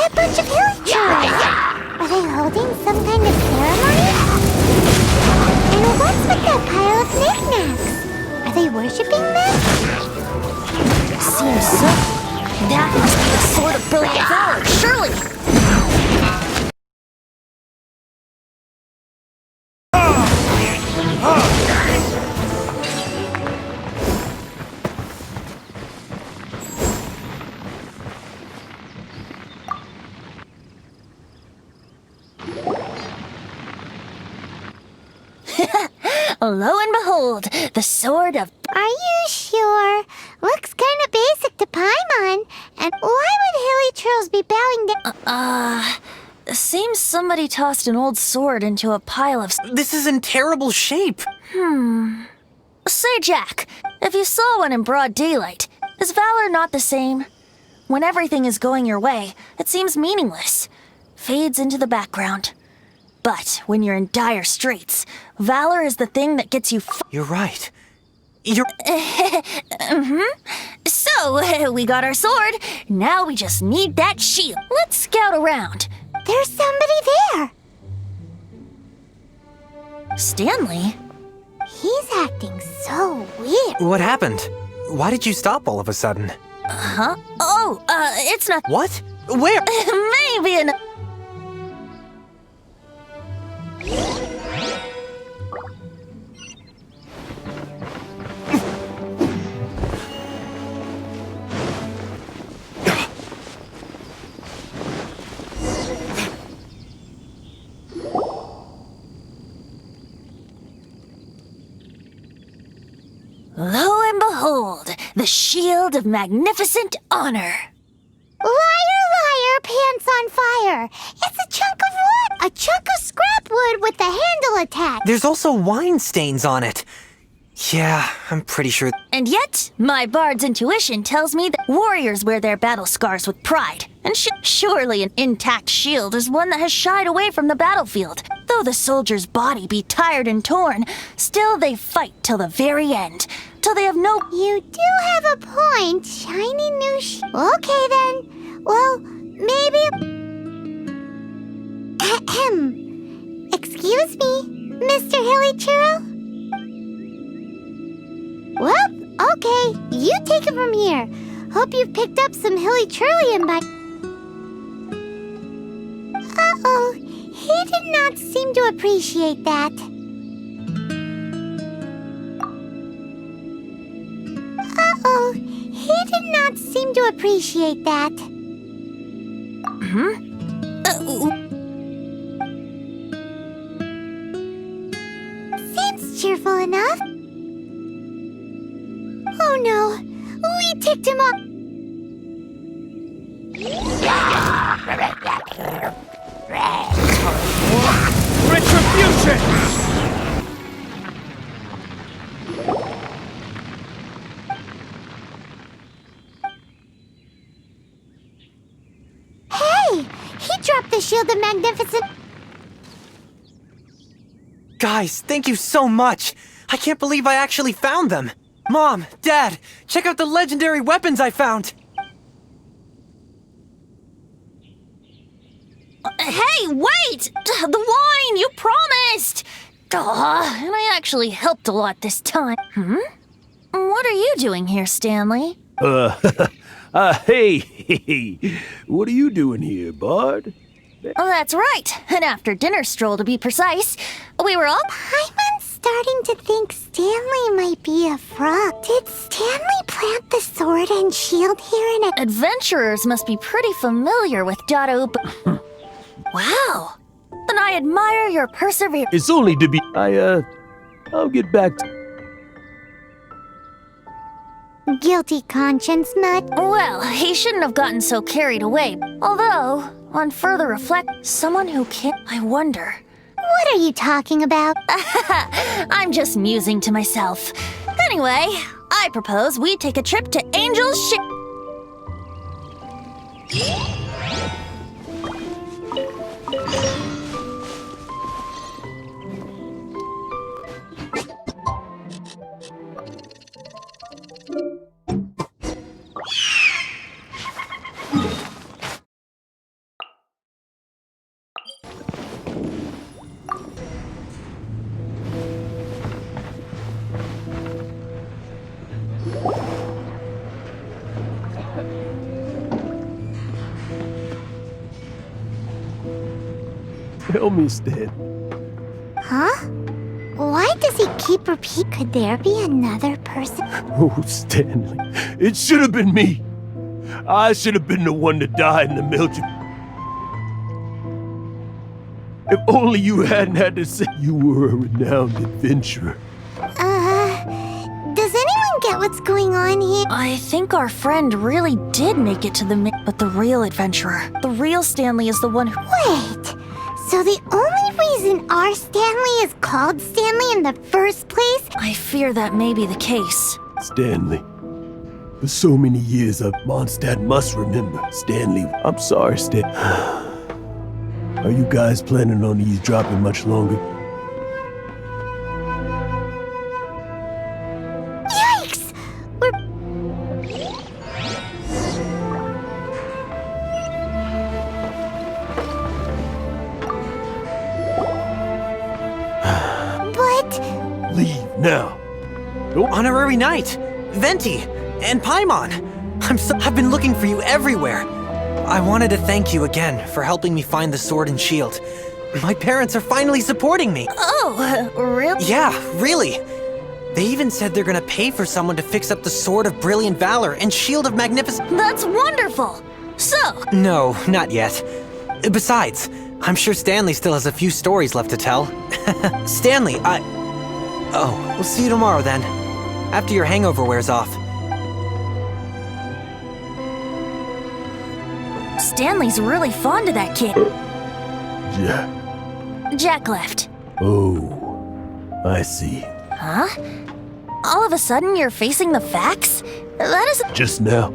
That bunch of villagers! Are they holding some kind of ceremony? And what's with that pile of knickknacks? Are they worshipping them? Seems so. That must be the sword of brilliant valor, surely! Lo and behold, the sword of... Are you sure? Looks kinda basic to Paimon. And why would Hilly Churls be bowing down? Seems somebody tossed an old sword into a pile of... This is in terrible shape. Say, Jack, if you saw one in broad daylight, is valor not the same? When everything is going your way, it seems meaningless. Fades into the background. But when you're in dire straits, valor is the thing that gets you You're right. So, we got our sword. Now we just need that shield. Let's scout around. There's somebody there. Stanley? He's acting so weird. What happened? Why did you stop all of a sudden? Huh? Oh, it's not... What? Where? Maybe an... Lo and behold, the shield of magnificent honor. Liar, liar, pants on fire. It's a chunk of wood. A chunk of scrap wood with the handle attached. There's also wine stains on it. Yeah, I'm pretty sure. And yet, my bard's intuition tells me that warriors wear their battle scars with pride. And surely an intact shield is one that has shied away from the battlefield. Though the soldier's body be tired and torn, still they fight till the very end. Till they have no... You do have a point. Shiny new Okay then. Well, maybe... Ahem. Excuse me, Mr. Hilly Churl? Well, okay. You take it from here. Hope you've picked up some Hilly Churlian by... Uh-oh. He did not seem to appreciate that. Uh-oh. He did not seem to appreciate that. Seems cheerful enough. Oh no. We ticked him off. Retribution! Hey! He dropped the shield of magnificent... Guys, thank you so much. I can't believe I actually found them. Mom, Dad, check out the legendary weapons I found. Hey, wait! The wine, you promised! And I actually helped a lot this time. What are you doing here, Stanley? Hey, what are you doing here, bud? Oh, that's right. An after-dinner stroll, to be precise. We were all... Paimon's starting to think Stanley might be a frog. Did Stanley plant the sword and shield here in a... Adventurers must be pretty familiar with Dotto... Wow. Then I admire your perseverance. It's only to be... I'll get back to... Guilty conscience, Nut. Well, he shouldn't have gotten so carried away. Although, on further reflect, someone who can't... I wonder... What are you talking about? I'm just musing to myself. Anyway, I propose we take a trip to Angel's Ship. Tell me, Stan. Huh? Why does he keep repeating? Could there be another person? Oh, Stanley. It should have been me. I should have been the one to die in the military. If only you hadn't had to say you were a renowned adventurer. Does anyone get what's going on here? I think our friend really did make it to the but the real adventurer, the real Stanley is the one who— Wait, so the only reason our Stanley is called Stanley in the first place? I fear that may be the case. Stanley. For so many years, Mondstadt must remember. Stanley, I'm sorry, Stan. Are you guys planning on eavesdropping much longer? Yikes! We're... But... Leave now. Honorary Knight, Venti, and Paimon. I've been looking for you everywhere. I wanted to thank you again for helping me find the sword and shield. My parents are finally supporting me. Oh, really? Yeah, really. They even said they're gonna pay for someone to fix up the Sword of Brilliant Valor and Shield of Magnificent— That's wonderful! So— No, not yet. Besides, I'm sure Stanley still has a few stories left to tell. Stanley, Oh, we'll see you tomorrow then. After your hangover wears off. Stanley's really fond of that kid. Jack. Jack left. Oh, I see. Huh? All of a sudden you're facing the facts? That is— Just now,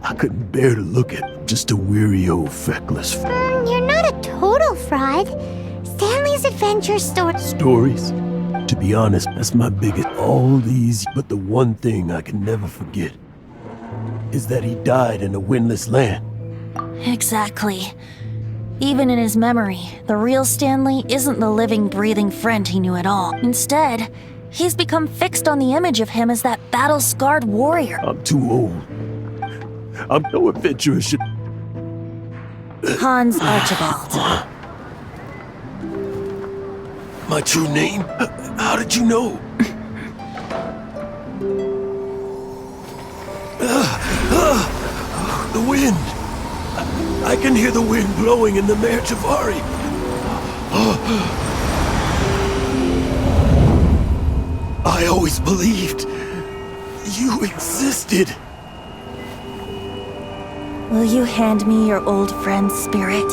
I couldn't bear to look at him. Just a weary old feckless You're not a total fraud. Stanley's adventure story... Stories? To be honest, that's my biggest. All these, but the one thing I can never forget is that he died in a windless land. Exactly. Even in his memory, the real Stanley isn't the living, breathing friend he knew at all. Instead, he's become fixed on the image of him as that battle-scarred warrior. I'm too old. I'm no adventurer should... Hans Archibald. My true name? How did you know? The wind! I can hear the wind blowing in the Mare Javari. I always believed you existed. Will you hand me your old friend's spirit?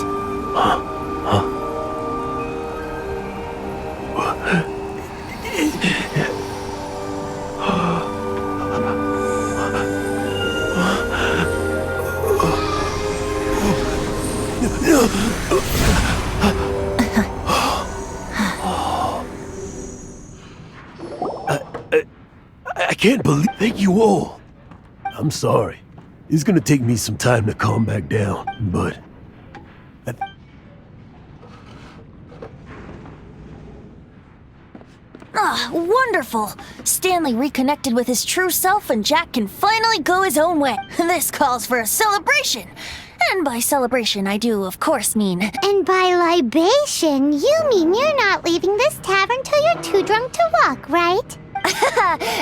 I can't believe... Thank you all. I'm sorry. It's gonna take me some time to calm back down, but... Ah, wonderful! Stanley reconnected with his true self and Jack can finally go his own way. This calls for a celebration! And by celebration, I do, of course, mean... And by libation, you mean you're not leaving this tavern till you're too drunk to walk, right?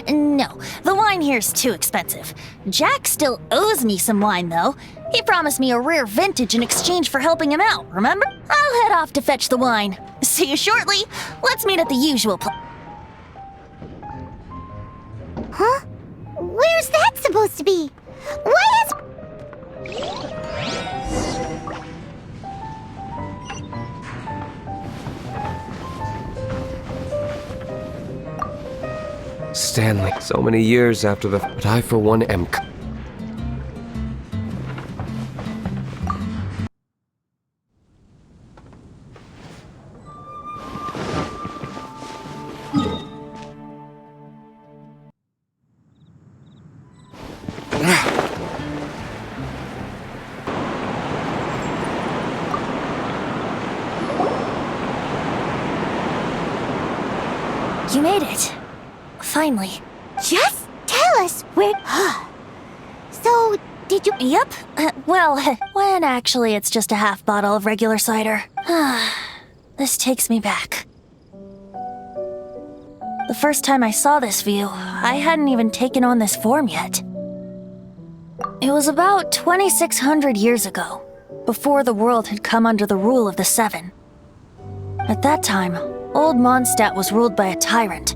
No, the wine here's too expensive. Jack still owes me some wine, though. He promised me a rare vintage in exchange for helping him out, remember? I'll head off to fetch the wine. See you shortly. Let's meet at the usual place. Huh? Where's that supposed to be? Why is... Stanley, so many years after the... But I, for one, am... You made it. Finally. Just tell us where... So, did you... Yep. Well, when actually it's just a half bottle of regular cider. This takes me back. The first time I saw this view, I hadn't even taken on this form yet. It was about 2,600 years ago, before the world had come under the rule of the Seven. At that time, Old Mondstadt was ruled by a tyrant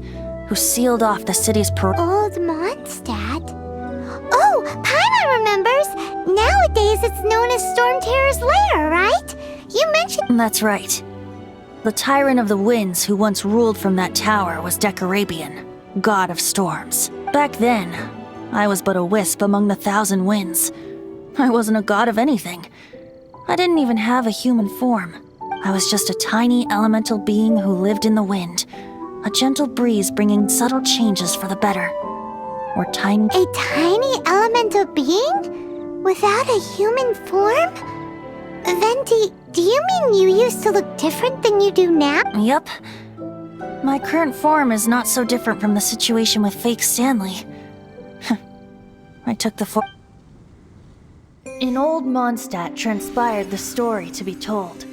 who sealed off the city's Old Mondstadt? Oh, Paimon remembers! Nowadays it's known as Storm Terror's lair, right? You mentioned— That's right. The Tyrant of the Winds who once ruled from that tower was Decarabian, god of storms. Back then, I was but a wisp among the 1,000 winds. I wasn't a god of anything. I didn't even have a human form. I was just a tiny elemental being who lived in the wind, a gentle breeze bringing subtle changes for the better. Or tiny— A tiny elemental being? Without a human form? Venti, do you mean you used to look different than you do now? Yup. My current form is not so different from the situation with fake Stanley. I took the form. In Old Mondstadt transpired the story to be told,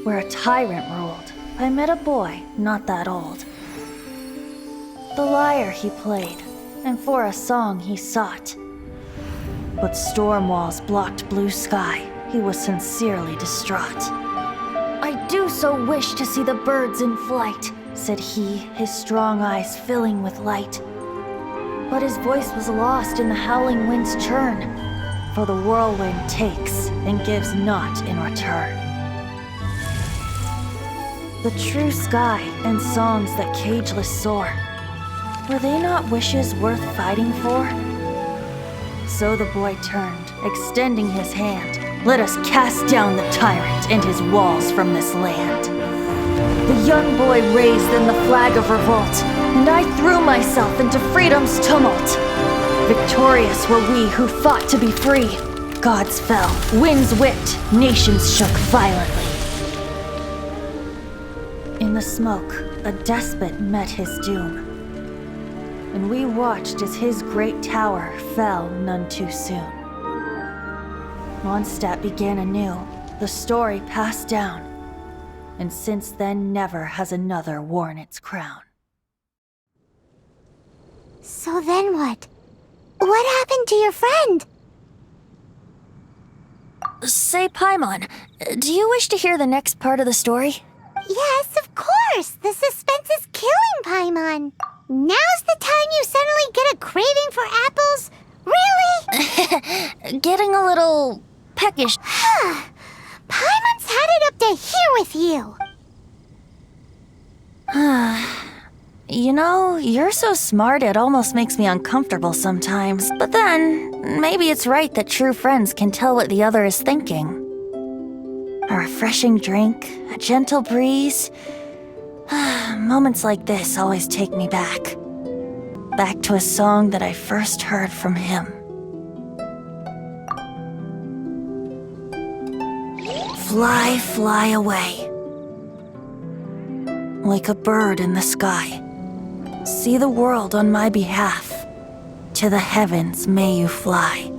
where a tyrant ruled. I met a boy not that old. The lyre he played, and for a song he sought. But storm walls blocked blue sky. He was sincerely distraught. I do so wish to see the birds in flight, said he, his strong eyes filling with light. But his voice was lost in the howling wind's churn, for the whirlwind takes and gives not in return. The true sky and songs that cageless soar, were they not wishes worth fighting for? So the boy turned, extending his hand. Let us cast down the tyrant and his walls from this land. The young boy raised then the flag of revolt, and I threw myself into freedom's tumult. Victorious were we who fought to be free. Gods fell, winds whipped, nations shook violently. In the smoke, a despot met his doom, and we watched as his great tower fell none too soon. Mondstadt began anew, the story passed down, and since then never has another worn its crown. So then what? What happened to your friend? Say, Paimon, do you wish to hear the next part of the story? Yes, of course! The suspense is killing, Paimon! Now's the time you suddenly get a craving for apples? Really? Getting a little peckish. Paimon's had it up to here with you! You know, you're so smart it almost makes me uncomfortable sometimes. But then, maybe it's right that true friends can tell what the other is thinking. A refreshing drink, a gentle breeze. Moments like this always take me back. Back to a song that I first heard from him. Fly, fly away. Like a bird in the sky. See the world on my behalf. To the heavens may you fly.